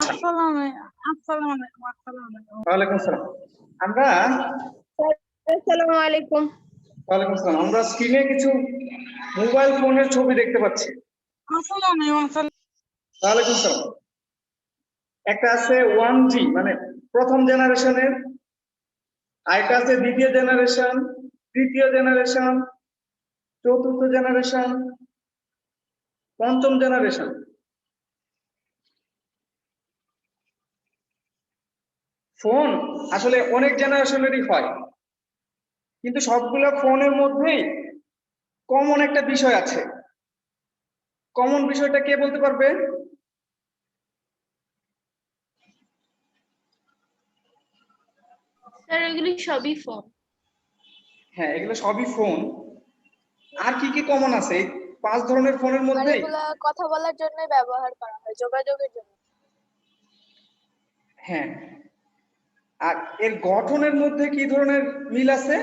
আচ্ছা, আসসালামু আলাইকুম। ওয়ালাইকুম আসসালাম। আমরা আসসালামু আলাইকুম। ওয়ালাইকুম আসসালাম। আমরা স্ক্রিনে কিছু মোবাইল ফোনের ছবি দেখতে পাচ্ছি। ওয়ালাইকুম আসসালাম। একটা আছে 1G মানে প্রথম জেনারেশনের, আরেকটা আছে দ্বিতীয় জেনারেশন, তৃতীয় জেনারেশন, চতুর্থ জেনারেশন, পঞ্চম জেনারেশন। ফোন আসলে অনেক জেনারেশনেরই হয়, কিন্তু সবগুলো ফোনের মধ্যেই কমন একটা বিষয় আছে। কমন বিষয়টা কে বলতে পারবে? স্যার এগুলি সবই ফোন। হ্যাঁ, এগুলো সবই ফোন। আর কি কি কমন আছে এই 5 ধরনের ফোনের আর মধ্যে? এগুলা কথা বলার জন্য ব্যবহার করা হয়, যোগাযোগের জন্য। হ্যাঁ, আর এর গঠনের মধ্যে কি ধরনের মিল আছে?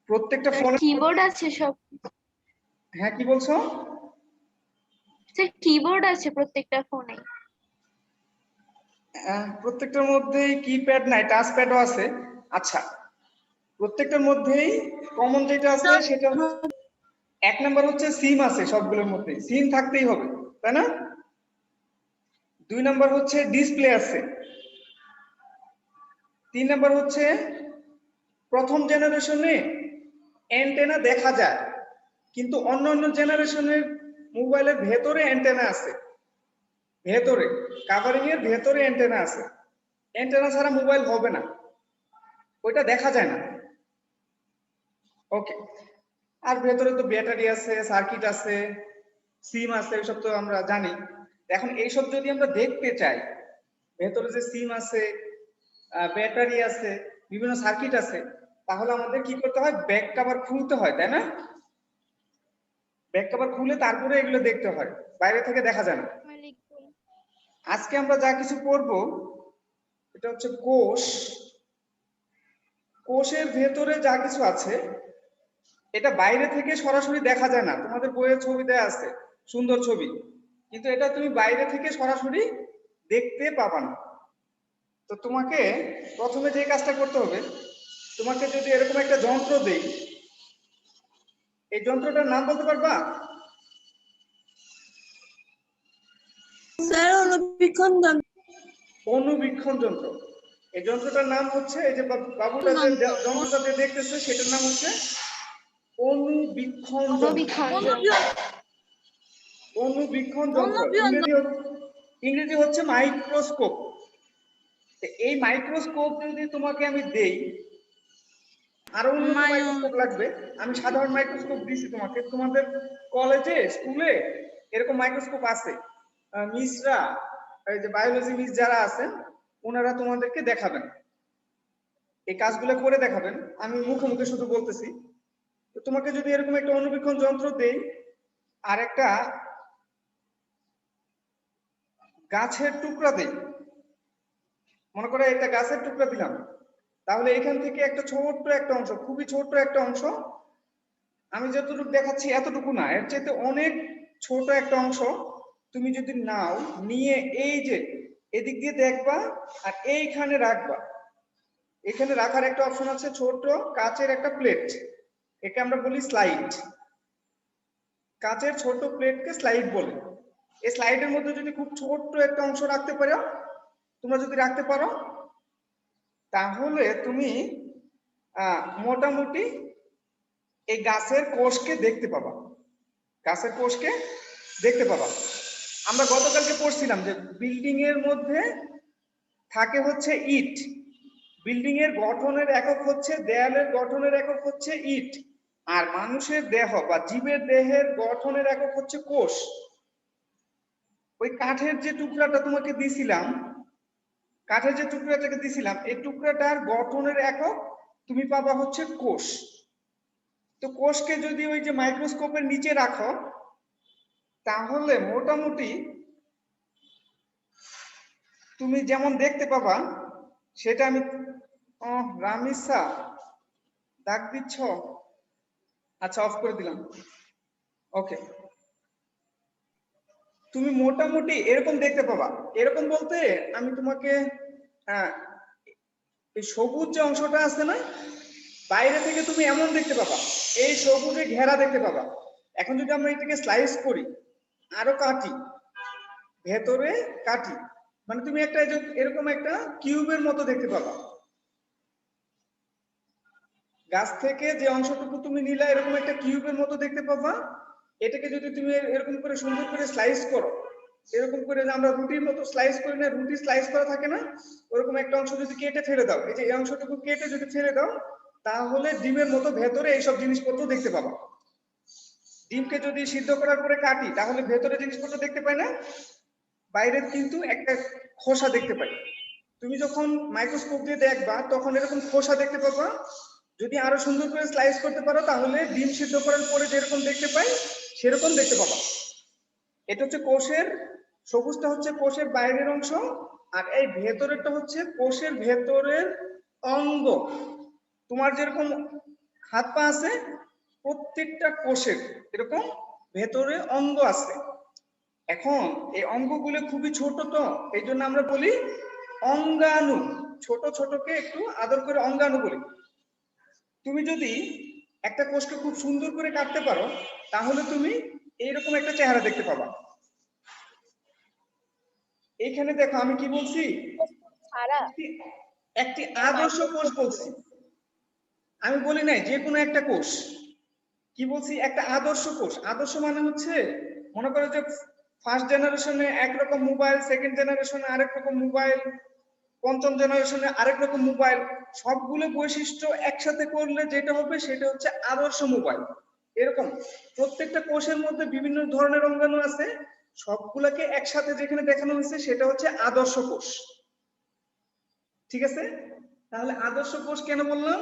প্রত্যেকটা ফোনে কিবোর্ড আছে সব। হ্যাঁ, কি বলছো? স্যার কিবোর্ড আছে প্রত্যেকটা ফোনে। প্রত্যেকটার মধ্যেই কিপ্যাড নাই, টাচ প্যাডও আছে। আচ্ছা, প্রত্যেকটার মধ্যেই কমন যেটা আছে সেটা হচ্ছে 1 নাম্বার হচ্ছে সিম আছে, সবগুলোর মধ্যে সিম থাকতেই হবে, তাই না? 2 নাম্বার হচ্ছে ডিসপ্লে আছে। 3 নাম্বার হচ্ছে প্রথম জেনারেশনে অ্যান্টেনা দেখা যায়, কিন্তু অন্যান্য জেনারেশনের মোবাইলের ভেতরে অ্যান্টেনা আছে, ভেতরে কাভারিং এর ভেতরে অ্যান্টেনা আছে। অ্যান্টেনা ছাড়া মোবাইল হবে না, ওইটা দেখা যায় না। ওকে, আর ভেতরে তো ব্যাটারি আছে, সার্কিট আছে, সিম আছে, এসব তো আমরা জানি। এখন এইসব যদি আমরা দেখতে চাই, ভেতরে যে সিম আছে, ব্যাটারি আছে, বিভিন্ন সার্কিট আছে, তাহলে আমাদের কি করতে হয়? ব্যাক কভার খুলতে হয়, তাই না? ব্যাক কভার খুলে তারপরে এগুলো দেখতে হয়, বাইরে থেকে দেখা যায় না। আজকে আমরা যা কিছু করব এটা হচ্ছে কোষ। কোষের ভেতরে যা কিছু আছে এটা বাইরে থেকে সরাসরি দেখা যায় না। তোমাদের বইয়ের ছবি দেয়া আছে, সুন্দর ছবি, কিন্তু এটা তুমি বাইরে থেকে সরাসরি দেখতে পাবা না। তো তোমাকে প্রথমে যে কাজটা করতে হবে, তোমাকে যদি এরকম একটা যন্ত্র দেই, এই যন্ত্রটার নাম বলতে পারবা? স্যার অনুবীক্ষণ যন্ত্র। অনুবীক্ষণ যন্ত্র। এই যন্ত্রটার নাম হচ্ছে, এই যে বাবুটা যে যন্ত্রটা দেখতেছে সেটার নাম হচ্ছে অনুবীক্ষণ যন্ত্র। অনুবীক্ষণ যন্ত্র ইংরেজি হচ্ছে মাইক্রোস্কোপ। এই মাইক্রোস্কোপ যদি তোমাকে আমি দেই, আরো উন্নত মাইক্রোস্কোপ লাগবে, আমি সাধারণ মাইক্রোস্কোপ দিছি তোমাকে। তোমাদের কলেজে স্কুলে এরকম মাইক্রোস্কোপ আছে, মিসরা, এই যে বায়োলজি মিস যারা আছেন ওনারা তোমাদেরকে দেখাবেন, এই কাজগুলো করে দেখাবেন। আমি মুখে মুখে শুধু বলতেছি। তো তোমাকে যদি এরকম একটা অনুবীক্ষণ যন্ত্র দেই আর একটা গাছের টুকরা দেই, মনে করো একটা গাছের টুকরা দিলাম, তাহলে এখান থেকে একটা ছোট্ট একটা অংশ, খুবই ছোট্ট একটা অংশ, আমি যতটুকু দেখাচ্ছি এতটুকু না, এর চাইতে অনেক ছোট একটা অংশ তুমি যদি নাও, নিয়ে এই যে এদিক দিয়ে দেখবা আর এইখানে রাখবা। এখানে রাখার একটা অপশন আছে, ছোট কাচের একটা প্লেট, একে আমরা বলি স্লাইড। কাচের ছোট প্লেটকে স্লাইড বলে। এই স্লাইডের মধ্যে যদি খুব ছোট্ট একটা অংশ রাখতে পারো, তোমরা যদি রাখতে পারো, তাহলে তুমি মোটামুটি এই গাছের কোষকে দেখতে পাবা। গাছের কোষকে দেখতে পাবা। আমরা গতকালকে পড়ছিলাম যে বিল্ডিং এর মধ্যে থাকে হচ্ছে ইট, বিল্ডিং এর গঠনের একক হচ্ছে, দেয়ালের গঠনের একক হচ্ছে ইট, আর মানুষের দেহ বা জীবের দেহের গঠনের একক হচ্ছে কোষ। ওই কাঠের যে টুকরাটা তোমাকে দিছিলাম, কাঠের যে টুকরাটাকে দিছিলাম, এই টুকরাটার গঠনের একক তুমি পাবা হচ্ছে কোষ। তো কোষকে যদি ওই যে মাইক্রোস্কোপের নিচে রাখো, তাহলে মোটামুটি তুমি যেমন দেখতে পাবা সেটা আমি রামিসা ডাক দিচ্ছ, আচ্ছা, অফ করে দিলাম। ওকে, তুমি মোটামুটি এরকম দেখতে পাবা। এরকম বলতে আমি তোমাকে এই সবুজ যে অংশটা আছে না, বাইরে থেকে তুমি এমন দেখতে পাবা, এই সবুজে ঘেরা দেখতে পাবা। এখন যদি আমরা এটাকে স্লাইস করি, আরো কাটি, ভেতরে কাটি, মানে তুমি একটা এরকম একটা কিউবের মতো দেখতে পাবা। গাছ থেকে যে অংশটুকু তুমি নিলা এরকম একটা কিউবের মতো দেখতে পাবা। এটাকে যদি তুমি এরকম করে সুন্দর করে স্লাইস করো, এরকম করে যে আমরা রুটির মতো স্লাইস করি না, রুটি স্লাইস করা থাকে না, ওরকম একটা অংশ যদি কেটে ফেলে দাও, এই যে এই অংশটুকু কেটে যদি ফেলে দাও, তাহলে ডিমের মতো ভেতরে এইসব জিনিসপত্র দেখতে পাবা। ডিমকে যদি সিদ্ধ করার পরে কাটি, তাহলে ভেতরে জিনিসপত্র দেখতে পাই না, বাইরে কিন্তু একটা খোসা দেখতে পাই। তুমি যখন মাইক্রোস্কোপ দিয়ে দেখবা তখন এরকম খোসা দেখতে পাবা। যদি আরো সুন্দর করে স্লাইস করতে পারো, তাহলে ডিম সিদ্ধ করার পরে যেরকম দেখতে পাই সেরকম দেখতে পাবা। এটা হচ্ছে কোষের, সবুজটা হচ্ছে কোষের বাইরের অংশ, আর এই ভেতরেরটা হচ্ছে কোষের ভেতরের অঙ্গ। তোমার যেরকম হাত পা আছে, প্রত্যেকটা কোষের এরকম ভেতরে অঙ্গ আছে। এখন এই অঙ্গগুলো খুবই ছোট, তো এই জন্য আমরা বলি অঙ্গাণু। ছোট ছোটকে একটু আদর করে অঙ্গাণু বলি। তুমি যদি একটা কোষকে খুব সুন্দর করে কাটতে পারো, তাহলে তুমি এইরকম একটা চেহারা দেখতে পাবা। এখানে দেখো আমি কি বলছি, সারা একটি আদর্শ কোষ বলছি, আমি বলি নাই যে কোনো একটা কোষ। কি বলছি, একটা আদর্শ কোষ। আদর্শ মানে হচ্ছে, মনে করো যে ফার্স্ট জেনারেশনে একরকম মোবাইল, সেকেন্ড জেনারেশনে আরেক রকম মোবাইল, পঞ্চম জেনারেশনে আরেক রকম মোবাইল, সবগুলো বৈশিষ্ট্য একসাথে করলে যেটা হবে সেটা হচ্ছে আদর্শ মোবাইল। এরকম প্রত্যেকটা কোষের মধ্যে বিভিন্ন ধরনের অঙ্গাণু আছে, সবগুলোকে একসাথে যেখানে দেখানো হয়েছে সেটা হচ্ছে আদর্শ কোষ। ঠিক আছে, তাহলে আদর্শ কোষ কেন বললাম,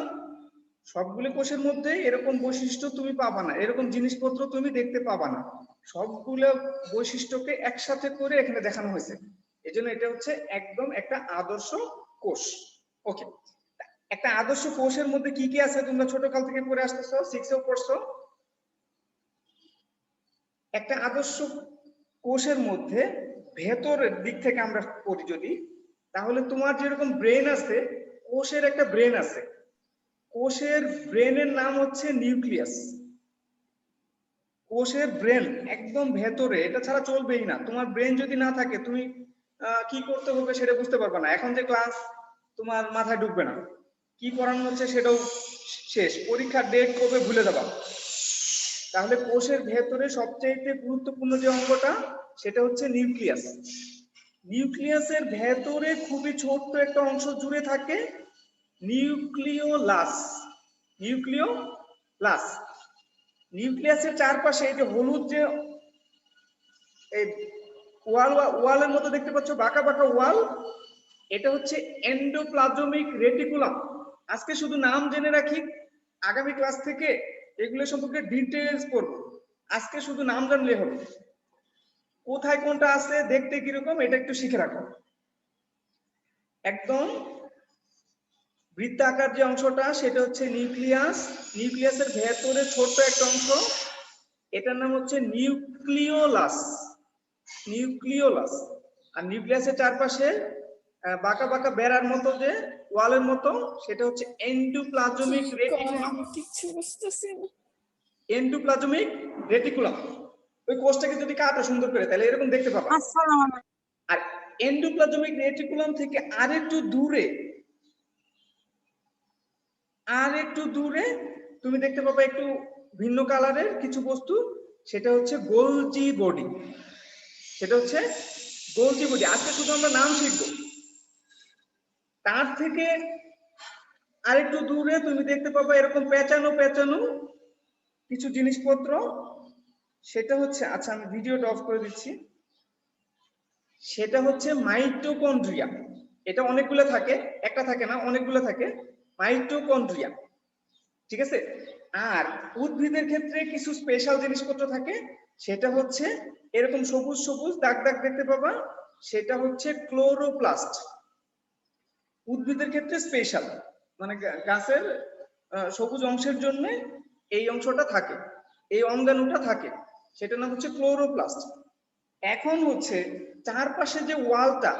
সবগুলো কোষের মধ্যে এরকম বৈশিষ্ট্য তুমি পাবা না, এরকম জিনিসপত্র তুমি দেখতে পাবা না, সবগুলো বৈশিষ্ট্যকে একসাথে করে এখানে দেখানো হয়েছে। এজন্য এটা হচ্ছে একদম একটা আদর্শ কোষ। ওকে, একটা আদর্শ কোষের মধ্যে কি কি আছে তোমরা ছোট কাল থেকে পড়ে আসতেছো, 6এও পড়ছো। একটা আদর্শ কোষের মধ্যে ভেতরের দিক থেকে আমরা পড়ি যদি, তাহলে তোমার যেরকম ব্রেন আছে, কোষের একটা ব্রেন আছে। কোষের ব্রেনের নাম হচ্ছে নিউক্লিয়াস। কোষের ব্রেন একদম ভেতরে, এটা ছাড়া চলবেই না। তোমার ব্রেন যদি না থাকে, তুমি কি করতে হবে সেটা বুঝতে পারবে না। এখন যে ক্লাস তোমার মাথায় ঢুকবে না, কি পড়ানো হচ্ছে সেটাও শেষ, পরীক্ষার ডেট কবে ভুলে যাবা। তাহলে কোষের ভেতরে সবচেয়ে গুরুত্বপূর্ণ যে অঙ্গটা সেটা হচ্ছে নিউক্লিয়াস। নিউক্লিয়াসের ভেতরে খুবই ছোট্ট একটা অংশ জুড়ে থাকে নিউক্লিওলাস। নিউক্লিওলাস, নিউক্লিয়াসের চারপাশে এই যে হলুদ যে এই ওয়ালের মতো দেখতে পাচ্ছ, বাঁকা বাঁকা ওয়াল, এটা হচ্ছে এন্ডোপ্লাজমিক রেটিকুলাম। আজকে শুধু নাম জেনে রাখি, আগামী ক্লাস থেকে এগুলো সম্পর্কে ডিটেইলস পড়বো। আজকে শুধু নাম জানলে হবে, কোথায় কোনটা আছে, দেখতে কিরকম, এটা একটু শিখে রাখো। একদম বৃত্তাকার যে অংশটা সেটা হচ্ছে নিউক্লিয়াস। নিউক্লিয়াসের ভেতরে ছোট্ট একটা অংশ, এটার নাম হচ্ছে নিউক্লিওলাস। নিউক্লিওলাস। আর নিউক্লিয়াসের চারপাশে বাঁকা বাঁকা বেড়ার মতো যে ওয়ালের মতো, সেটা হচ্ছে এন্ডোপ্লাজমিক রেটিকুলাম। Endoplasmic reticulum. ওই কোষটাকে যদি কাটো সুন্দর করে, তাহলে এরকম দেখতে পাবা। আসসালামু আলাইকুম। আর এন্ডোপ্লাজমিক রেটিকুলাম থেকে আরেকটু দূরে তুমি দেখতে পাবে একটু ভিন্ন কালারের কিছু বস্তু, সেটা হচ্ছে গোলজি বডি। সেটা হচ্ছে গোলজি বডি। আজকে শুধু আমরা নাম শিখবো। তার থেকে আরেকটু দূরে তুমি দেখতে পাবে এরকম পেঁচানো পেঁচানো কিছু জিনিসপত্র, সেটা হচ্ছে, আচ্ছা আমি ভিডিওটা অফ করে দিচ্ছি, সেটা হচ্ছে মাইটোকন্ড্রিয়া। এটা অনেকগুলো থাকে, একটা থাকে না, অনেকগুলো থাকে, মাইটোকন্ড্রিয়া। ঠিক আছে, আর উদ্ভিদের ক্ষেত্রে কিছু স্পেশাল জিনিসপত্র থাকে, সেটা হচ্ছে এরকম সবুজ সবুজ দাগ দাগ দেখতে পাবা, সেটা হচ্ছে ক্লোরোপ্লাস্ট। উদ্ভিদের ক্ষেত্রে স্পেশাল, মানে গাছের সবুজ অংশের জন্য এই অংশটা থাকে, এই অঙ্গাণুটা থাকে, সেটার নাম হচ্ছে ক্লোরোপ্লাস্ট। এখন হচ্ছে চারপাশে যে ওয়ালটা,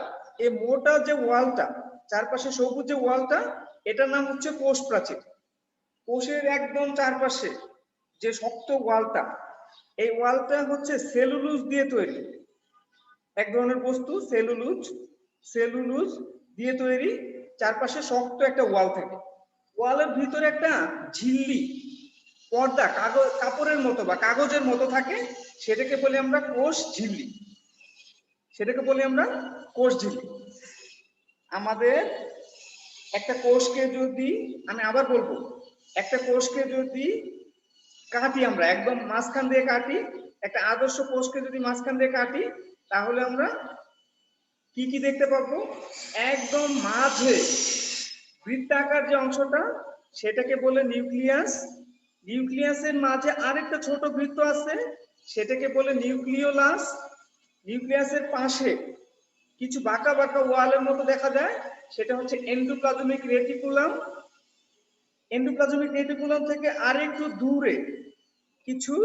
এই মোটা যে ওয়ালটা, চারপাশে সবুজ যে ওয়ালটা, এটার নাম হচ্ছে কোষ প্রাচীর। কোষের একদম চারপাশে যে শক্ত ওয়ালটা, এই ওয়ালটা হচ্ছে সেলুলোজ দিয়ে তৈরি, এক ধরনের বস্তু সেলুলোজ দিয়ে তৈরি। চারপাশে শক্ত একটা ওয়াল থাকে, ওয়ালের ভিতরে একটা ঝিল্লি পর্দা কাপড়ের মতো বা কাগজের মতো থাকে, সেটাকে বলি আমরা কোষ ঝিল্লি, সেটাকে বলি আমরা কোষ ঝিল্লি। আমাদের একটা কোষকে যদি, আমি আবার বলবো, একটা কোষকে যদি কাটি, আমরা একদম মাঝখান দিয়ে কাটি, একটা আদর্শ কোষকে যদি মাঝখান দিয়ে কাটি, তাহলে আমরা কি কি দেখতে পাবো? একদম মাঝে বৃত্তাকার যে অংশটা, সেটাকে বলে নিউক্লিয়াস। নিউক্লিয়াসের মাঝে আরেকটা ছোট বৃত্ত আছে, সেটাকে বলে নিউক্লিওলাস। নিউক্লিয়াসের পাশে কিছু বাঁকা বাঁকা ওয়ালের মতো দেখা যায়, সেটা হচ্ছে এন্ডোপ্লাজমিক রেটিকুলাম। এন্ডোপ্লাজমিক রেটিকুলাম থেকে আরেকটু দূরে কিছু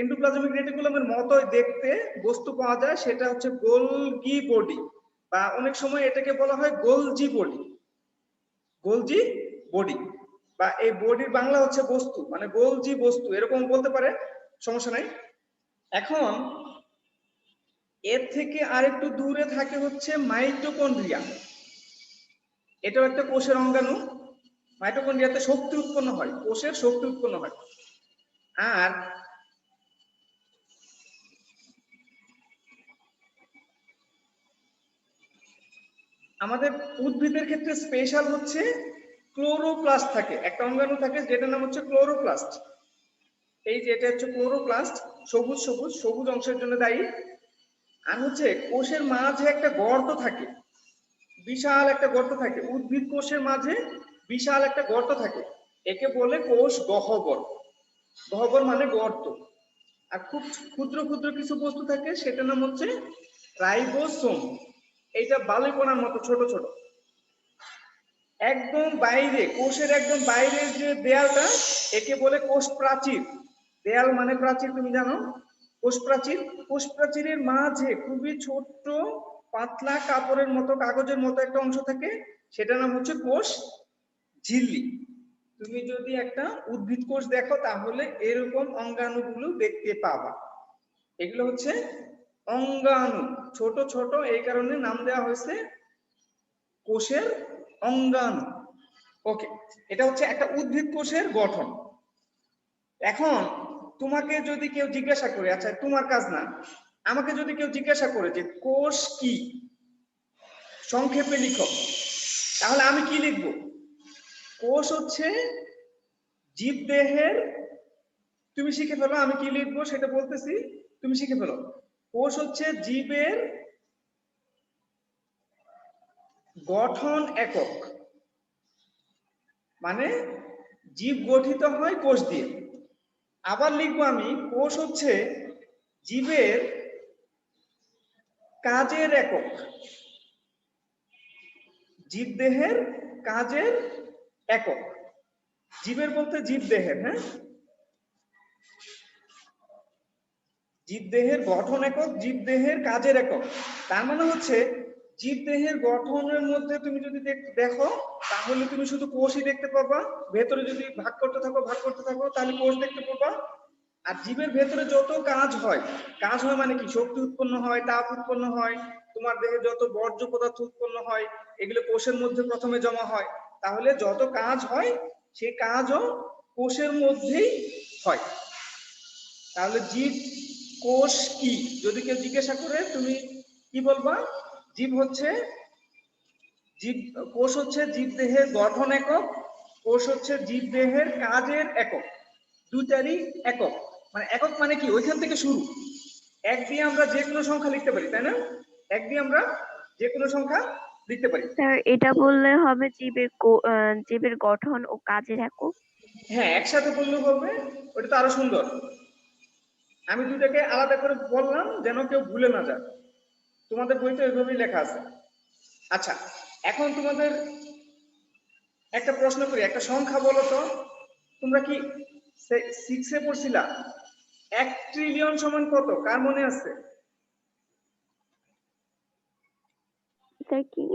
এন্ডোপ্লাজমিক রেটিকুলামের মতোই দেখতে বস্তু পাওয়া যায়, সেটা হচ্ছে গোলগি বডি, বা অনেক সময় এটাকে বলা হয় গোলজি বডি। গোলজি বডি বা এই বডির বাংলা হচ্ছে বস্তু, মানে গোলজি বস্তু এরকম বলতে পারে, সমস্যা নাই। এখন এর থেকে আরেকটু দূরে থাকে হচ্ছে মাইটোকন্ড্রিয়া। এটাও একটা কোষের অঙ্গাণু। মাইটোকন্ড্রিয়াতে শক্তি উৎপন্ন হয়, কোষের শক্তি উৎপন্ন হয়। আর আমাদের উদ্ভিদের ক্ষেত্রে স্পেশাল হচ্ছে ক্লোরোপ্লাস্ট থাকে, একটা অঙ্গাণু থাকে যেটার নাম হচ্ছে ক্লোরোপ্লাস্ট। এই যে এটা হচ্ছে ক্লোরোপ্লাস্ট, সবুজ সবুজ সবুজ অংশের জন্য দায়ী। আর হচ্ছে কোষের মাঝে একটা গর্ত থাকে, বিশাল একটা গর্ত থাকে, উদ্ভিদ কোষের মাঝে বিশাল একটা গর্ত থাকে, একে বলে কোষ গহ্বর। গহ্বর মানে গর্ত। আর খুব ক্ষুদ্র ক্ষুদ্র কিছু বস্তু থাকে, সেটার নাম হচ্ছে রাইবোসোম। এইটা বালিকণার মতো ছোট ছোট। একদম বাইরে, কোষের একদম বাইরের যে দেয়ালটা, একে বলে কোষ প্রাচীর। দেয়াল মানে প্রাচীর, তুমি জানো, কোষ প্রাচীর। কোষ প্রাচীরের মাঝে খুবই ছোট্ট পাতলা কাপড়ের মতো কাগজের মতো একটা অংশ থাকে, সেটার নাম হচ্ছে কোষ ঝিল্লি। তুমি যদি একটা উদ্ভিদ কোষ দেখো, তাহলে এরকম অঙ্গাণুগুলো দেখতে পাবা। এগুলো হচ্ছে অঙ্গাণু, ছোট ছোট, এই কারণে নাম দেওয়া হয়েছে কোষের অঙ্গাণু। ওকে, এটা হচ্ছে একটা উদ্ভিদ কোষের গঠন। এখন তোমাকে যদি কেউ জিজ্ঞাসা করে, আচ্ছা তোমার কাজ না, আমাকে যদি কেউ জিজ্ঞাসা করে যে কোষ কি, সংক্ষেপে লিখো, তাহলে আমি কি লিখবো? কোষ হচ্ছে জীবদেহের, তুমি শিখে ফেলো আমি কি লিখবো সেটা বলতেছি, তুমি শিখে ফেলো। কোষ হচ্ছে জীবের গঠন একক, মানে জীব গঠিত হয় কোষ দিয়ে। আবার লিখবো আমি, কোষ হচ্ছে জীবের কাজের একক, জীবদেহের কাজের একক। জীবের বলতে জীবদেহের, হ্যাঁ, জীবদেহের গঠন একক, জীবদেহের কাজের একক। তার মানে হচ্ছে জীবদেহের গঠনের মধ্যে তুমি যদি দেখো, তাহলে তুমি শুধু কোষই দেখতে পাবা। ভেতরে যদি ভাগ করতে থাকো তাহলে কোষ দেখতে পাবা। আর জীবের ভেতরে যত কাজ হয় মানে কি, শক্তি উৎপন্ন হয়, তাপ উৎপন্ন হয়, তোমার দেহে যত বর্জ্য পদার্থ উৎপন্ন হয়, এগুলো কোষের মধ্যে প্রথমে জমা হয়। তাহলে যত কাজ হয় সেই কাজও কোষের মধ্যেই হয়। তাহলে জীব কোষ কি যদি কেউ জিজ্ঞাসা করে, তুমি কি বলবা? কোষ হচ্ছে জীবদেহের গঠন একক, কোষ হচ্ছে জীবদেহের কাজের একক, দুটারই একক। মানে একক মানে কি, ওইখান থেকে শুরু। এক দিয়ে আমরা যে কোনো সংখ্যা লিখতে পারি, তাই না? এক দিয়ে আমরা যে কোনো সংখ্যা লিখতে পারি। স্যার এটা বললে হবে জীবের গঠন ও কাজের একক? হ্যাঁ, একসাথে বললেও হবে, ওটা তো আরো সুন্দর। আমি দুটাকে আলাদা করে বললাম যেন কেউ ভুলে না যায়, তোমাদের বইতে ওইভাবেই লেখা আছে। আচ্ছা, এখন তোমাদের একটা প্রশ্ন করি, একটা সংখ্যা বলো তো, তোমরা কি সিক্সে পড়ছিলাম 1 ট্রিলিয়ন সমান কত, কার মনে আছে? এটা কি?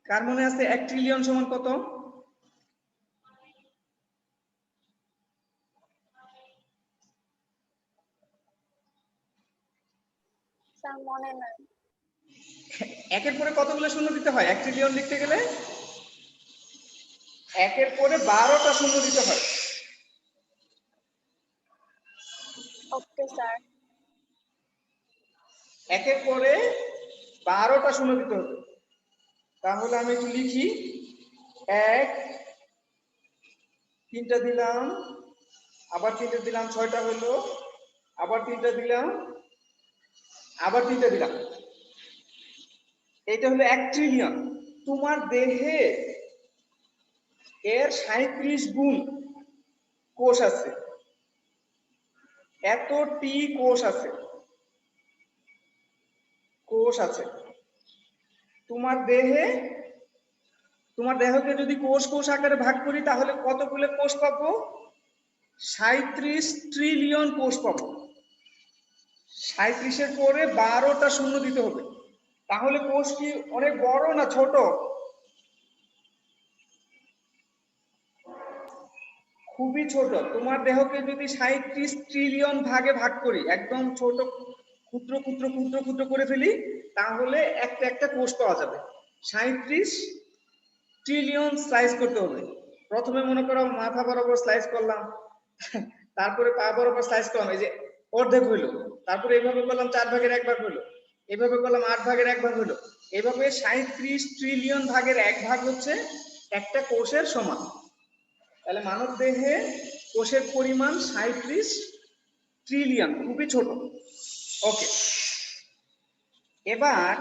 কার মনে আছে 1 ট্রিলিয়ন সমান কত? স্যার মনে নাই। একের পরে কতগুলো শূন্য দিতে হয় 1 ট্রিলিয়ন লিখতে গেলে? একের পরে 12টা শূন্য দিতে হয়। Okay sir. একের পরে 12টা শূন্য দিতে হবে। তাহলে আমি একটু লিখি, 1, 3টা দিলাম, আবার 3টা দিলাম, 6টা হলো, আবার 3টা দিলাম, আবার 3টা দিলাম। এটা হলো 1 ট্রিলিয়ন। তোমার দেহে এর 37 গুণ কোষ আছে, এতটি কোষ আছে, কোষ আছে তোমার দেহে। তোমার দেহকে যদি কোষ কোষ আকারে ভাগ করি তাহলে কতগুলো কোষ পাবো? 37 ট্রিলিয়ন কোষ পাবো। 37-এর পরে 12টা শূন্য দিতে হবে। তাহলে কোষ কি অনেক বড় না ছোট? খুবই ছোট। তোমার দেহকে যদি 37 ট্রিলিয়ন ভাগে ভাগ করি, একদম ছোট ক্ষুদ্র ক্ষুদ্র ক্ষুদ্র ক্ষুদ্র করে ফেলি, তাহলে একটা একটা কোষ পাওয়া যাবে। 37 ট্রিলিয়ন স্লাইস করতে হবে। প্রথমে মনে করো মাথা বরাবর স্লাইস করলাম, তারপরে পা বরাবর স্লাইস করলাম, এই যে অর্ধেক হইলো। তারপরে এইভাবে করলাম 4 ভাগের 1 ভাগ হইলো, এইভাবে করলাম 8 ভাগের 1 ভাগ হইলো। এইভাবে 37 ট্রিলিয়ন ভাগের 1 ভাগ হচ্ছে একটা কোষের সমান। তাহলে মানব দেহে কোষের পরিমাণ 37 ট্রিলিয়ন, খুবই ছোট। ওকে, এবার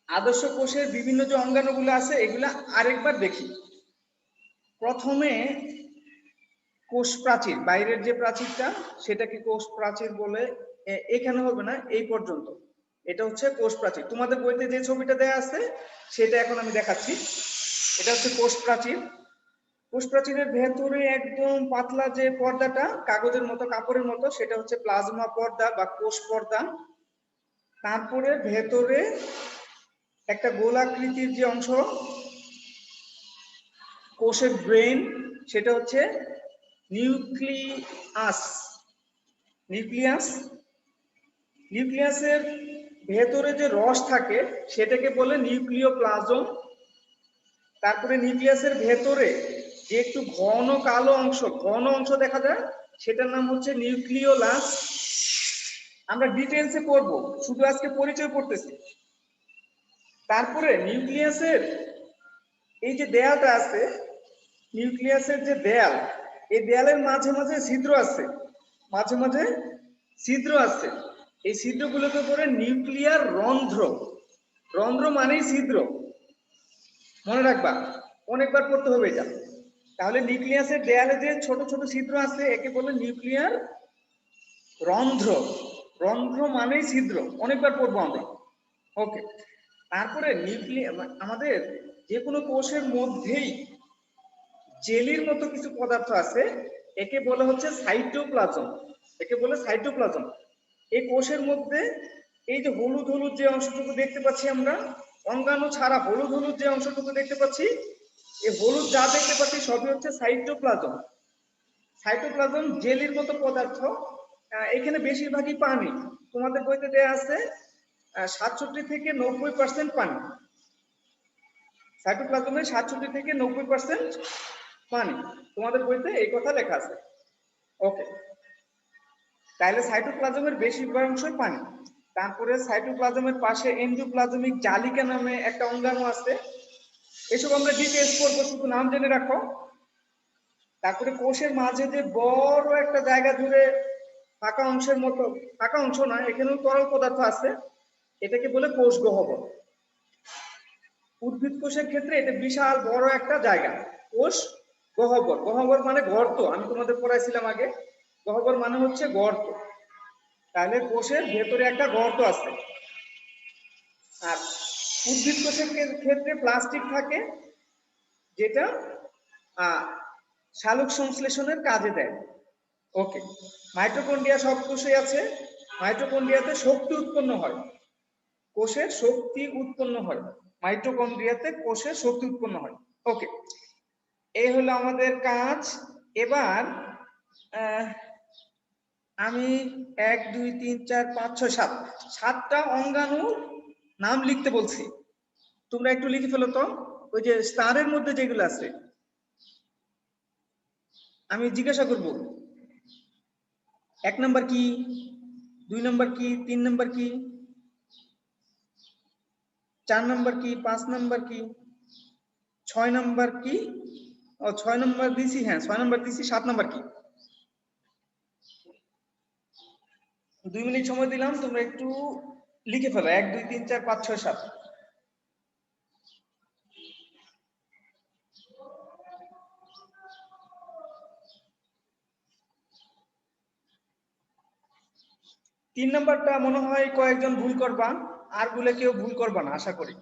আদর্শ কোষের বিভিন্ন যে অঙ্গাণুগুলো আছে এগুলা আরেকবার দেখি। প্রথমে কোষ প্রাচীর, বাইরের যে প্রাচীরটা সেটাকে কোষ প্রাচীর বলে। এখানে হবে না, এই পর্যন্ত এটা হচ্ছে কোষ প্রাচীর। তোমাদের বইতে যে ছবিটা দেয়া আছে সেটা এখন আমি দেখাচ্ছি। এটা হচ্ছে কোষ প্রাচীর। কোষ প্রাচীরের ভেতরে একদম পাতলা যে পর্দাটা, কাগজের মতো, কাপড়ের মতো, সেটা হচ্ছে প্লাজমা পর্দা বা কোষ পর্দা। তারপরে ভেতরে একটা গোলাকৃতির যে অংশ, কোষের ব্রেন, সেটা হচ্ছে নিউক্লিয়াস। নিউক্লিয়াস, নিউক্লিয়াসের ভেতরে যে রস থাকে সেটাকে বলে নিউক্লিওপ্লাজম। তারপরে নিউক্লিয়াসের ভেতরে যে একটু ঘন কালো অংশ, ঘন অংশ দেখা যায়, সেটার নাম হচ্ছে নিউক্লিওলাস। আমরা ডিটেলসে পড়ব, শুধু আজকে পরিচয় পড়তেছি। তারপরে নিউক্লিয়াসের এই যে দেয়ালটা আছে, নিউক্লিয়াসের যে দেয়াল, এই দেয়ালের মাঝে মাঝে ছিদ্র আছে, মাঝে মাঝে ছিদ্র আছে। এই ছিদ্রগুলোকে বলে নিউক্লিয়ার রন্ধ্র। রন্ধ্র মানেই ছিদ্র, মনে রাখবা, অনেকবার পড়তে হবে এটা। তাহলে নিউক্লিয়াসের দেয়ালে যে ছোট ছোট ছিদ্র আছে একে বলে নিউক্লিয়ার রন্ধ্র। রন্ধ্র মানেই ছিদ্র, অনেকবার পড়বো আমরা। ওকে, তারপরে আমাদের যে কোনো কোষের মধ্যেই জেলির মতো কিছু পদার্থ আছে, একে বলে হচ্ছে সাইটোপ্লাজম। একে বলে সাইটোপ্লাজম। এই কোষের মধ্যে এই যে হলুদ হলুদ যে অংশটুকু দেখতে পাচ্ছি আমরা, অঙ্গাণু ছাড়া হলুদ হলুদ যে অংশটুকু দেখতে পাচ্ছি, এই হলুদ যা দেখতে পাচ্ছি সবই হচ্ছে সাইটোপ্লাজম। সাইটোপ্লাজম জেলির মতো পদার্থ। এখানে বেশিরভাগই পানি। তোমাদের বইতে দেয়া আছে 67 থেকে 90% পানি। সাইটোপ্লাজমে 67 থেকে 90% পানি, তোমাদের বইতে এই কথা লেখা আছে। ওকে, তাহলে সাইটোপ্লাজমের বেশিরভাগ অংশই পানি। তারপরে সাইটোপ্লাজমের পাশে এন্ডোপ্লাজমিক জালিকা নামে একটা অঙ্গাণু আছে। এসব আমরা ডিটেইলস পড়বো, শুধু নাম জেনে রাখো। তারপরে কোষের মাঝে যে বড় একটা জায়গা জুড়ে ফাঁকা অংশের মতো, ফাঁকা অংশ না, এখানেও তরল পদার্থ আছে, এটাকে বলে কোষ গহ্বর। উদ্ভিদ কোষের ক্ষেত্রে এটা বিশাল বড় একটা জায়গা, কোষ গহ্বর। গহ্বর মানে গর্ত, আমি তোমাদের পড়াইছিলাম আগে, গহ্বর মানে হচ্ছে গর্ত। তাহলে কোষের ভেতরে একটা গর্ত আছে। আর উদ্ভিদ কোষের ক্ষেত্রে প্লাস্টিক থাকে, যেটা সালোক সংশ্লেষণের কাজে দেয়। ওকে, মাইটোকন্ড্রিয়া সব কোষে আছে। মাইটোকন্ড্রিয়াতে শক্তি উৎপন্ন হয়, কোষের শক্তি উৎপন্ন হয়, মাইটোকন্ড্রিয়াতে কোষের শক্তি উৎপন্ন হয়। ওকে, এই হলো আমাদের কাজ। এবার আমি 1 2 3 4 5 6 7 7টা অঙ্গাণুর নাম লিখতে বলছি, তোমরা একটু লিখে ফেলো তো। ওই যে স্টারের মধ্যে যেগুলো আছে আমি জিজ্ঞাসা করব, 1 নাম্বার কি, 2 নাম্বার কি, 3 নাম্বার কি, 4 নাম্বার কি, 5 নাম্বার কি, 6 নাম্বার কি? ও 6 নাম্বার দিছি, হ্যাঁ 6 নাম্বার দিছি। 7 নাম্বার কি? 2 মিনিট সময় দিলাম, তোমরা একটু লিখে ফেলো 1 2 3 4 5 6 7। তিন নাম্বারটা মনে হয় কয়েকজন ভুল করবা, আর বলে কেউ ভুল করবা না আশা করি।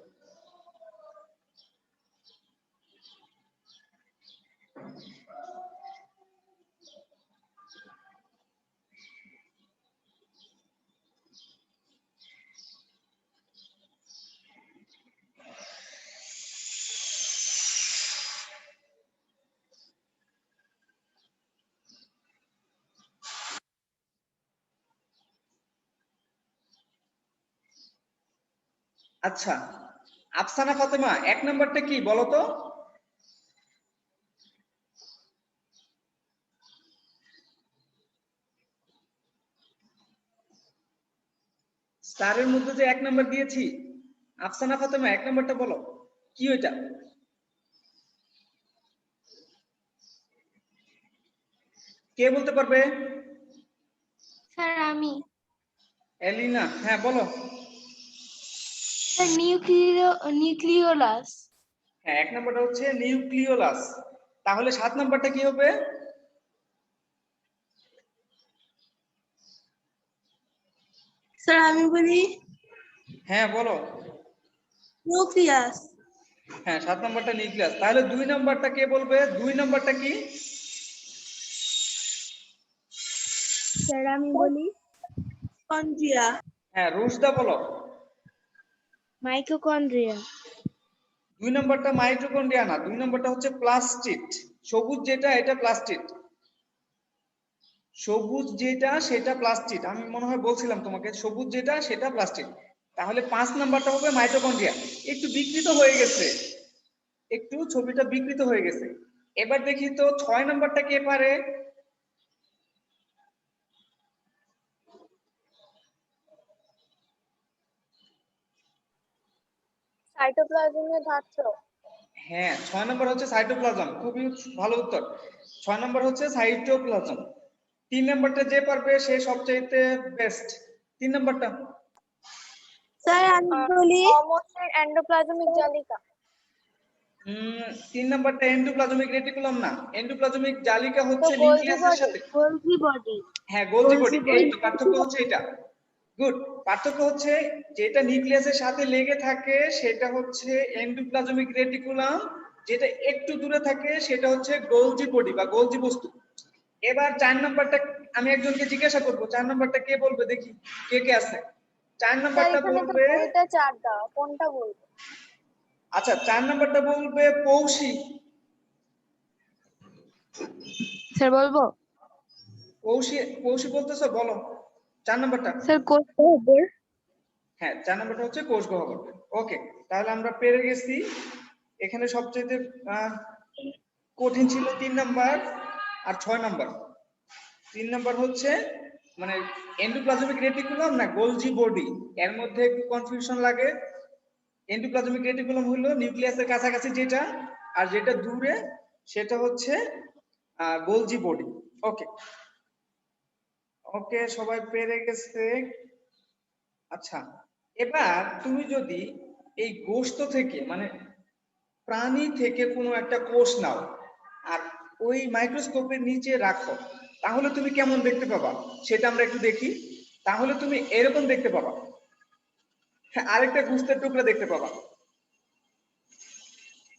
আচ্ছা, আফসানা ফাতেমা 1 নাম্বারটা কি বলো তো? স্টারের মধ্যে যে 1 নাম্বার দিয়েছি, আফসানা ফাতেমা 1 নাম্বারটা বলো কি ওইটা? কে বলতে পারবে? স্যার আমি। এলিনা, হ্যাঁ বলো। Sir nucleolus. হ্যাঁ 1 নাম্বারটা হচ্ছে নিউক্লিওলাস। তাহলে 7 নাম্বারটা কি হবে? স্যার আমি বলি হ্যাঁ বলো। নিউক্লিয়াস। হ্যাঁ 7 নাম্বারটা নিউক্লিয়াস। তাহলে 2 নাম্বারটা কে বলবে? 2 নাম্বারটা কি? স্যার আমি বলি কন্ড্রিয়া। হ্যাঁ রুশদা বলো। মাইটোকন্ড্রিয়া। 2 নাম্বারটা মাইটোকন্ড্রিয়া না, 2 নাম্বারটা হচ্ছে প্লাস্টিড। সবুজ যেটা এটা প্লাস্টিড, সবুজ যেটা সেটা প্লাস্টিড। আমি মনে হয় বলছিলাম তোমাকে সবুজ যেটা সেটা প্লাস্টিড। তাহলে 5 নাম্বারটা হবে মাইটোকন্ড্রিয়া। একটু বিকৃত হয়ে গেছে, একটু ছবিটা বিকৃত হয়ে গেছে। এবার দেখি তো 6 নাম্বারটা কে পারে? সাইটোপ্লাজমের ধাত্র। হ্যাঁ 6 নাম্বার হচ্ছে সাইটোপ্লাজম। খুবই ভালো উত্তর। 6 নাম্বার হচ্ছে সাইটোপ্লাজম। 3 নাম্বারটা যে পারবে সে সবচাইতে বেস্ট। 3 নাম্বারটা স্যার আমি বলি অমসের এন্ডোপ্লাজমিক জালিকা। 3 নাম্বারটা এন্ডোপ্লাজমিক রেটিকুলাম না, এন্ডোপ্লাজমিক জালিকা তো হচ্ছে গোলজি নিউক্লিয়াসের বডি। সাথে। Golgi body. হ্যাঁ গোলজি বডি। গোলজি এই বডি। তো পার্থক্য হচ্ছে এটা। গুড। পার্থক্য হচ্ছে যেটা নিউক্লিয়াসের সাথে লেগে থাকে সেটা হচ্ছে এন্ডোপ্লাজমিক রেটিকুলাম, যেটা একটু দূরে থাকে সেটা হচ্ছে গোলজি বডি বা গোলজি বস্তু। এবার 4 নাম্বারটা আমি একজনকে জিজ্ঞাসা করব, 4 নাম্বারটা কে বলবে দেখি, কে কে আছে? 4 স্যার নাম্বারটা এখানে তো বলবে, 2টা 4 দেওয়া, কোনটা বলবো? আচ্ছা 4 নাম্বারটা বলবে পৌষি। স্যার বলবো? পৌষি, পৌষি বলতেছো, বলো 4 নাম্বারটা। স্যার কোষ গহ্বর। হ্যাঁ 4 নাম্বারটা হচ্ছে কোষ গহ্বর। ওকে, তাহলে আমরা পেরে গেছি। এখানে সবচেয়ে কঠিন ছিল 3 নাম্বার আর 6 নাম্বার। 3 নাম্বার হচ্ছে মানে এন্ডোপ্লাজমিক রেটিকুলাম না গোলজি বডি, এর মধ্যে একটু কনফিউশন লাগে। এন্ডোপ্লাজমিক রেটিকুলাম হলো নিউক্লিয়াসের কাছাকাছি যেটা, আর যেটা দূরে সেটা হচ্ছে গোলজি বডি। ওকে ওকে, সবাই পেরে গেছে। আচ্ছা, এবার তুমি যদি এই গোশত থেকে মানে প্রাণী থেকে কোনো একটা কোষ নাও আর ওই মাইক্রোস্কোপের নিচে রাখো, তাহলে তুমি কেমন দেখতে পাবা সেটা আমরা একটু দেখি। তাহলে তুমি এরকম দেখতে পাবা। হ্যাঁ, আরেকটা গোশতের টুকরা দেখতে পাবা।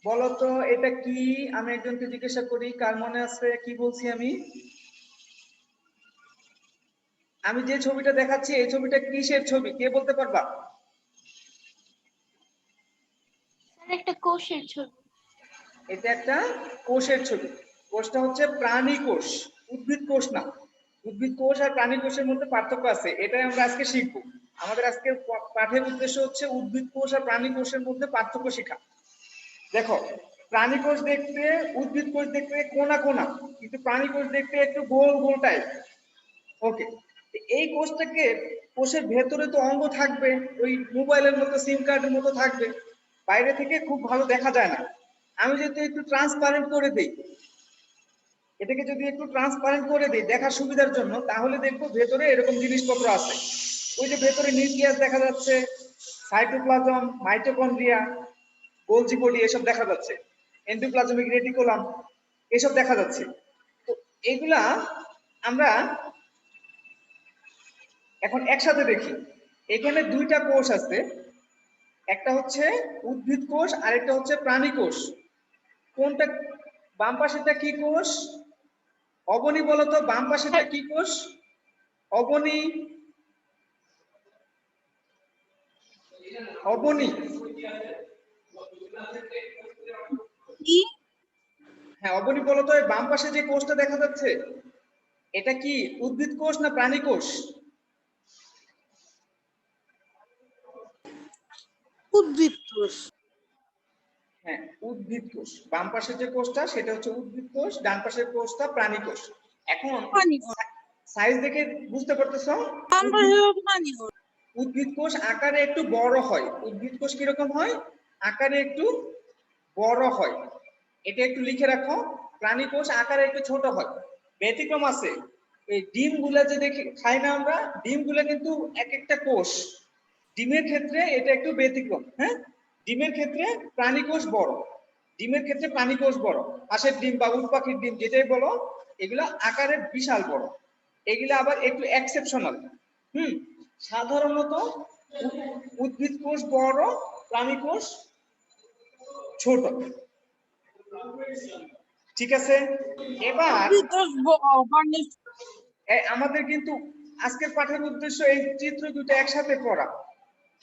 বলো তো এটা কি? আমি একজনকে জিজ্ঞাসা করি, কার মনে আছে কি বলছি আমি? আমি যে ছবিটা দেখাচ্ছি এই ছবিটা কিসের ছবি, কে বলতে পারবা? স্যার একটা কোষের ছবি। এটা একটা কোষের ছবি। কোষটা হচ্ছে প্রাণী কোষ, উদ্ভিদ কোষ না। উদ্ভিদ কোষ আর প্রাণী কোষের মধ্যে পার্থক্য আছে, এটাই আমরা আজকে শিখবো। আমাদের আজকে পাঠের উদ্দেশ্য হচ্ছে উদ্ভিদ কোষ আর প্রাণী কোষের মধ্যে পার্থক্য শেখা। দেখো, প্রাণী কোষ দেখতে, উদ্ভিদ কোষ দেখতে কোনা কোনা, কিন্তু প্রাণী কোষ দেখতে একটু গোল গোল টাইপ। ওকে, এই কোষটাকে, কোষের ভেতরে তো অঙ্গ থাকবে, ওই মোবাইলের মতো সিম কার্ডের মতো থাকবে, বাইরে থেকে খুব ভালো দেখা যায় না। আমি যদি একটু ট্রান্সপারেন্ট করে দিই, এটাকে যদি একটু ট্রান্সপারেন্ট করে দিই দেখার সুবিধার জন্য, তাহলে দেখবো ভেতরে এরকম জিনিসপত্র আছে। ওই যে ভেতরে নিউক্লিয়াস দেখা যাচ্ছে, সাইটোপ্লাজম, মাইটোকন্ড্রিয়া, গোলজি বডি এসব দেখা যাচ্ছে, এন্ডোপ্লাজমিক রেটিকুলাম এসব দেখা যাচ্ছে। তো এগুলা আমরা এখন একসাথে দেখি। এখানে দুইটা কোষ আছে, একটা হচ্ছে উদ্ভিদ কোষ আর একটা হচ্ছে প্রাণী কোষ। কোনটা বাম পাশেটা কি কোষ? অবনী বলো তো, বাম পাশেটা কি কোষ? অবনী, অবনী, হ্যাঁ অবনী বলো তো, বাম পাশে যে কোষটা দেখা যাচ্ছে এটা কি উদ্ভিদ কোষ না প্রাণী কোষ? উদ্ভিদ কোষ। হ্যাঁ, উদ্ভিদ কোষ। বাম পাশের যে কোষটা সেটা হচ্ছে উদ্ভিদ কোষ, ডান পাশের কোষটা প্রাণী কোষ। এখন সাইজ দেখে বুঝতে পারতেছো? উদ্ভিদ কোষ আকারে একটু বড় হয়। উদ্ভিদ কোষ কিরকম হয়? আকারে একটু বড় হয়। এটা একটু লিখে রাখো। প্রাণী কোষ আকারে একটু ছোট হয়। ব্যতিক্রম আছে, এই ডিম গুলা যে দেখি খাই না আমরা, ডিম গুলা কিন্তু এক একটা কোষ। ডিমের ক্ষেত্রে এটা একটু ব্যতিক্রম। হ্যাঁ, ডিমের ক্ষেত্রে প্রাণী কোষ বড়, ডিমের ক্ষেত্রে প্রাণী কোষ বড়। হাঁসের ডিম বা উট পাখির ডিম যেটাই বলো, এগুলা আকারে বিশাল বড়। এগুলা আবার একটু এক্সেপশনাল। সাধারণত উদ্ভিদ কোষ বড়, প্রাণী কোষ ছোট। ঠিক আছে, এবার আমাদের কিন্তু আজকের পাঠের উদ্দেশ্য এই চিত্র দুটো একসাথে পড়া।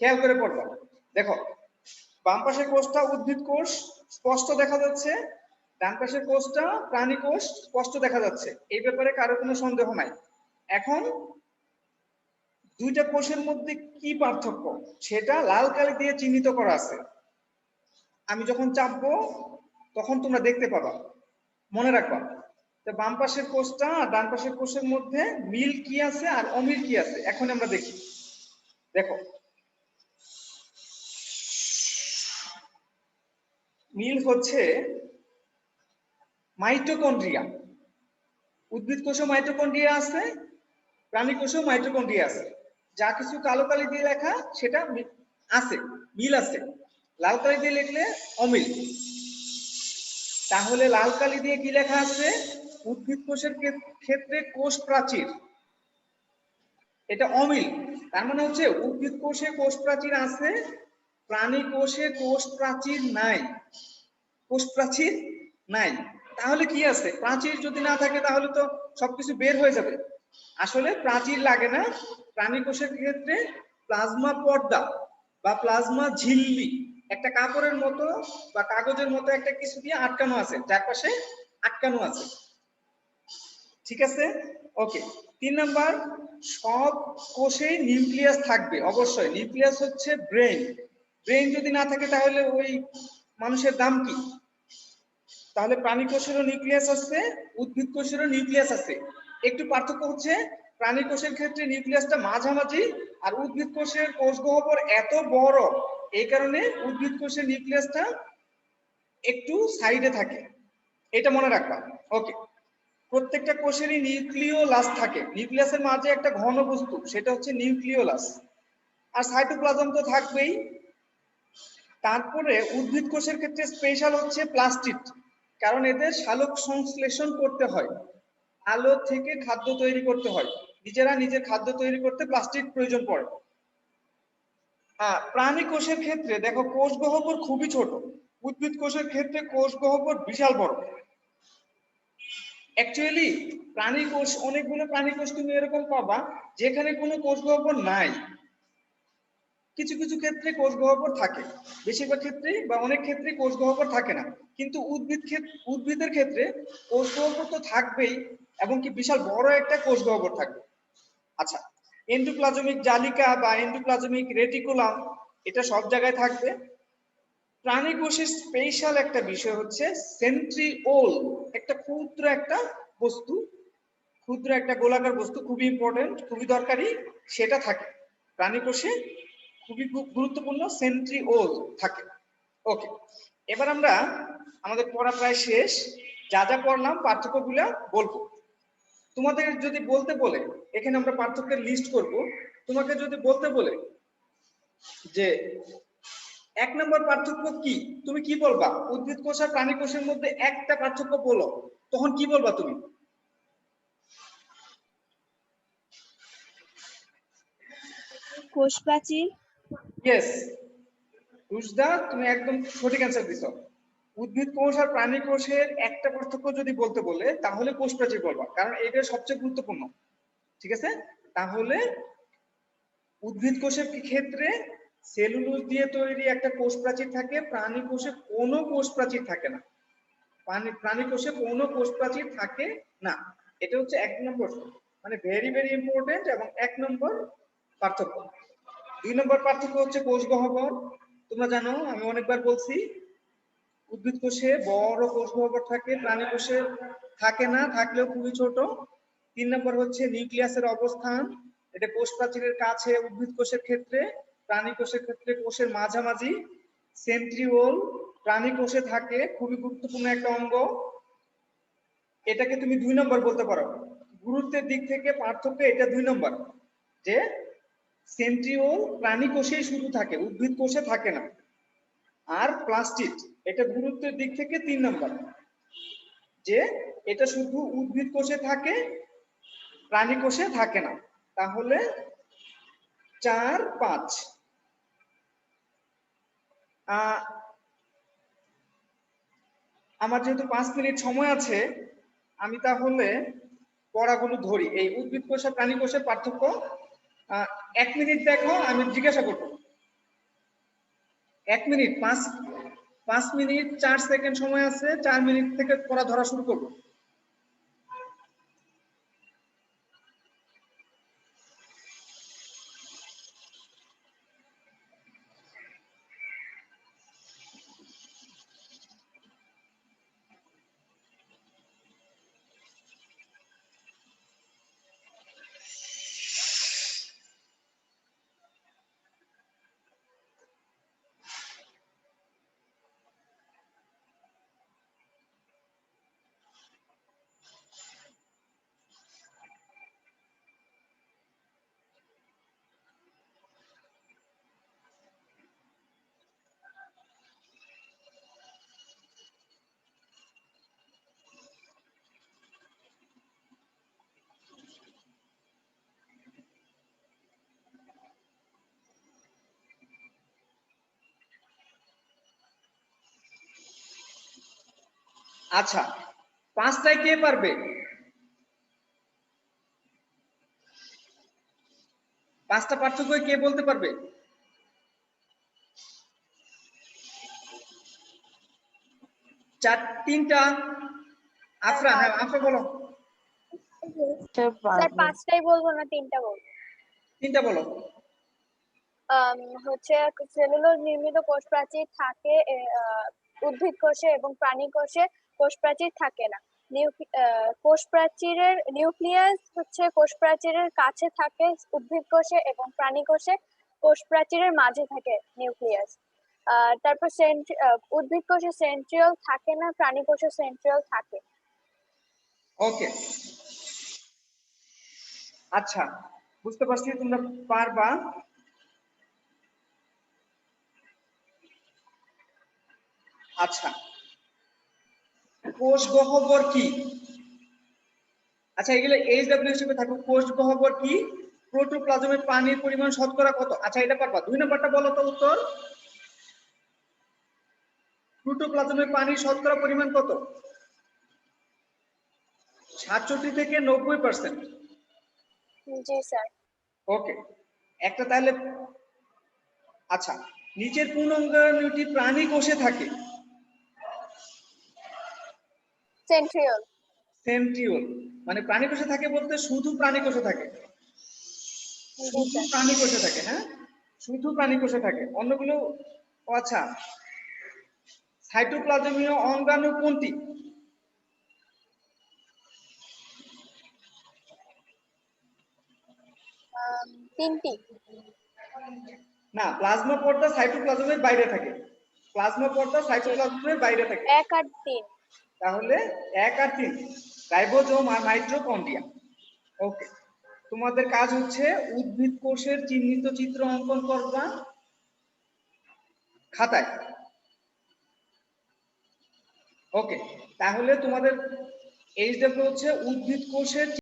খেয়াল করে পড়বা। দেখো, বাম পাশের কোষটা উদ্ভিদ কোষ স্পষ্ট দেখা যাচ্ছে, ডান পাশের কোষটা প্রাণী কোষ স্পষ্ট দেখা যাচ্ছে। এই ব্যাপারে কারো কোনো সন্দেহ নাই। এখন দুইটা কোষের মধ্যে কি পার্থক্য সেটা লাল কালি দিয়ে চিহ্নিত করা আছে। আমি যখন চাপবো তখন তোমরা দেখতে পাবা, মনে রাখবা। তো বাম পাশের কোষটা আর ডান পাশের কোষের মধ্যে মিল কি আছে আর অমিল কি আছে এখন আমরা দেখি। দেখো, মিল হচ্ছে মাইটোকন্ড্রিয়া। উদ্ভিদ কোষে মাইটোকন্ড্রিয়া আছে, প্রাণী কোষেও মাইটোকন্ড্রিয়া আছে। যা কিছু কালো কালি দিয়ে লেখা সেটা আছে, মিল আছে। লাল কালি দিয়ে লিখলে অমিল। তাহলে লাল কালি দিয়ে কি লেখা আছে? উদ্ভিদ কোষের ক্ষেত্রে কোষ প্রাচীর, এটা অমিল। তার মানে হচ্ছে উদ্ভিদ কোষে কোষ প্রাচীর আছে, প্রাণী কোষে কোষ প্রাচীর নাই। কোষ প্রাচীর নাই, তাহলে কি আছে? প্রাচীর যদি না থাকে তাহলে তো সবকিছু বের হয়ে যাবে। আসলে প্রাচীর লাগে না। প্রাণী কোষের ক্ষেত্রে প্লাজমা পর্দা বা প্লাজমা ঝিল্লি একটা কাপড়ের মতো বা কাগজের মতো একটা কিছু দিয়ে আটকানো আছে, চারপাশে আটকানো আছে। ঠিক আছে, ওকে। 3 নাম্বার, সব কোষেই নিউক্লিয়াস থাকবে অবশ্যই। নিউক্লিয়াস হচ্ছে ব্রেন। ব্রেন যদি না থাকে তাহলে ওই মানুষের দাম কি? তাহলে প্রাণী কোষেরও নিউক্লিয়াস আছে, উদ্ভিদ কোষেরও নিউক্লিয়াস আছে। একটু পার্থক্য হচ্ছে প্রাণী কোষের ক্ষেত্রে নিউক্লিয়াসটা মাঝামাঝি, আর উদ্ভিদ কোষের কোষ গহ্বর এত বড়, এই কারণে উদ্ভিদ কোষের নিউক্লিয়াসটা একটু সাইডে থাকে। এটা মনে রাখবা। ওকে, প্রত্যেকটা কোষেরই নিউক্লিওলাস থাকে। নিউক্লিয়াসের মাঝে একটা ঘন বস্তু, সেটা হচ্ছে নিউক্লিওলাস। আর সাইটোপ্লাজম তো থাকবেই। তারপরে উদ্ভিদ কোষের ক্ষেত্রে স্পেশাল হচ্ছে প্লাস্টিড, কারণ এদের সালোক সংশ্লেষণ করতে হয়, আলো থেকে খাদ্য তৈরি করতে হয়। নিজেরা নিজের খাদ্য তৈরি করতে প্লাস্টিড প্রয়োজন পড়ে। প্রাণী কোষের ক্ষেত্রে দেখো কোষ গহ্বর খুবই ছোট, উদ্ভিদ কোষের ক্ষেত্রে কোষ গহ্বর বিশাল বড়। অ্যাকচুয়ালি প্রাণী কোষ, অনেকগুলো প্রাণী কোষ তুমি এরকম পাবা যেখানে কোনো কোষ গহ্বর নাই। কিছু কিছু ক্ষেত্রে কোষ গহ্বর থাকে, বেশিরভাগ ক্ষেত্রে বা অনেক ক্ষেত্রে কোষ গহ্বর থাকে না, কিন্তু উদ্ভিদের ক্ষেত্রে কোষ গহ্বর তো থাকবেই, এবং কি বিশাল বড় একটা কোষ গহ্বর থাকবে। আচ্ছা, এন্ডোপ্লাজমিক জালিকা বা এন্ডোপ্লাজমিক রেটিকুলাম এটা সব জায়গায় থাকবে। প্রাণী কোষের স্পেশাল একটা বিষয় হচ্ছে সেন্ট্রিওল, একটা ক্ষুদ্র একটা বস্তু, ক্ষুদ্র একটা গোলাকার বস্তু, খুবই ইম্পর্টেন্ট, খুবই দরকারি, সেটা থাকে প্রাণী কোষে, খুবই গুরুত্বপূর্ণ, সেন্ট্রিওল থাকে। ওকে, এবার আমরা আমাদের পড়া প্রায় শেষ, যা যা পড়লাম পার্থক্যগুলো বলবো। তোমাদের যদি বলতে বলে, এখানে আমরা পার্থক্যের লিস্ট করব, তোমাকে যদি বলতে বলে যে 1 নম্বর পার্থক্য কি, তুমি কি বলবা? উদ্ভিদ কোষ আর প্রাণী কোষের মধ্যে একটা পার্থক্য বলো, তখন কি বলবা তুমি? কোষ প্রাচীর। ইয়েস, রুশদা, তুমি একদম সঠিক অ্যান্সার দিছো। উদ্ভিদ কোষ আর প্রাণী কোষের একটা পার্থক্য যদি বলতে বলে তাহলে কোষ প্রাচীর বলবা, কারণ এটা সবচেয়ে গুরুত্বপূর্ণ। ঠিক আছে, তাহলে উদ্ভিদ কোষের ক্ষেত্রে সেলুলোজ দিয়ে তৈরি একটা কোষ প্রাচীর থাকে, প্রাণী কোষে কোনো কোষ প্রাচীর থাকে না। প্রাণী কোষে কোনো কোষ প্রাচীর থাকে না। এটা হচ্ছে 1 নম্বর, মানে ভেরি ভেরি ইম্পর্টেন্ট এবং 1 নম্বর পার্থক্য। 2 নম্বর পার্থক্য হচ্ছে কোষ গহ্বর। তোমরা জানো, আমি অনেকবার বলছি, উদ্ভিদ কোষে বড় কোষ গহ্বর থাকে, প্রাণী কোষে থাকে না, থাকলেও খুবই ছোট। 3 নম্বর হচ্ছে নিউক্লিয়াসের অবস্থান, এটা কোষ প্রাচীরের কাছে উদ্ভিদ কোষের ক্ষেত্রে, প্রাণী কোষের ক্ষেত্রে কোষের মাঝামাঝি। সেন্ট্রিওল প্রাণী কোষে থাকে, খুবই গুরুত্বপূর্ণ একটা অঙ্গ, এটাকে তুমি 2 নম্বর বলতে পারো। গুরুত্বের দিক থেকে পার্থক্য এটা 2 নম্বর, যে সেন্ট্রিওল প্রাণী কোষেই শুধু থাকে, উদ্ভিদ কোষে থাকে না। আর প্লাস্টিড, এটা গুরুত্বের দিক থেকে 3 নম্বর, যে এটা শুধু উদ্ভিদ কোষে থাকে, প্রাণী কোষে থাকে না। তাহলে 4, 5। আমার যেহেতু 5 মিনিট সময় আছে, আমি তাহলে পড়াগুলো ধরি। এই উদ্ভিদ কোষ আর প্রাণী কোষের পার্থক্য 1 মিনিট দেখো, আমি জিজ্ঞাসা করবো। 1 মিনিট, 5 মিনিট 4 সেকেন্ড সময় আছে, 4 মিনিট থেকে পড়া ধরা শুরু করবো। আচ্ছা, 5টায় কে পারবে? 5টা পার্থক্য কে বলতে পারবে? 3টা। আফরা, হ্যাঁ আফরা বলো। স্যার 5টাই বলবো না 3টা বলবো? 3টা বলো। হচ্ছে সেলুলোজ নির্মিত কোষ প্রাচীর থাকে উদ্ভিদ কোষে, এবং প্রাণী কোষে কোষ প্রাচীর থাকে না। কোষ প্রাচীরের নিউক্লিয়াস হচ্ছে কোষ প্রাচীরের কাছে থাকে উদ্ভিদ কোষে, এবং প্রাণী কোষে কোষ প্রাচীরের মাঝে থাকে নিউক্লিয়াস। তারপর উদ্ভিদ কোষে সেন্ট্রিওল থাকে না, প্রাণী কোষে সেন্ট্রিওল থাকে। ওকে, আচ্ছা, বুঝতে পারছি তোমরা পারবা। আচ্ছা, কোষ গহ্বর কি? আচ্ছা, এগুলো এইচডব্লিউ হিসেবে থাকুক। কোষ গহ্বর কি? প্রোটোপ্লাজমে পানির পরিমাণ শতকরা কত? আচ্ছা, এটা পারবা। 2 নম্বরটা বলো তো উত্তর। প্রোটোপ্লাজমে পানির শতকরা পরিমাণ কত? 67 থেকে 90%। জি স্যার। ওকে, একটা তাহলে আচ্ছা, নিচের পূর্ণাঙ্গটি প্রাণী কোষে থাকে? সেন্ট্রিওল। সেন্ট্রিওল, মানে প্রাণী কোষে থাকে বলতে শুধু প্রাণী কোষে থাকে? জি শুধু স্যার। প্রাণী কোষে থাকে, হ্যাঁ শুধু প্রাণী কোষে থাকে, অন্যগুলো ও আচ্ছা। সাইটোপ্লাজমীয় অঙ্গাণু কোনটি? তিনটি। না, প্লাজমা পর্দা সাইটোপ্লাজমের বাইরে থাকে। প্লাজমা পর্দা সাইটোপ্লাজমের বাইরে থাকে। 1 আর 3। তাহলে 1 আর 3, রাইবোজোম আর মাইটোকন্ড্রিয়া। ওকে, তোমাদের কাজ হচ্ছে উদ্ভিদ কোষের চিহ্নিত চিত্র অঙ্কন করবা খাতায়। ওকে, তাহলে তোমাদের এইচডব্লিউ হচ্ছে উদ্ভিদ কোষের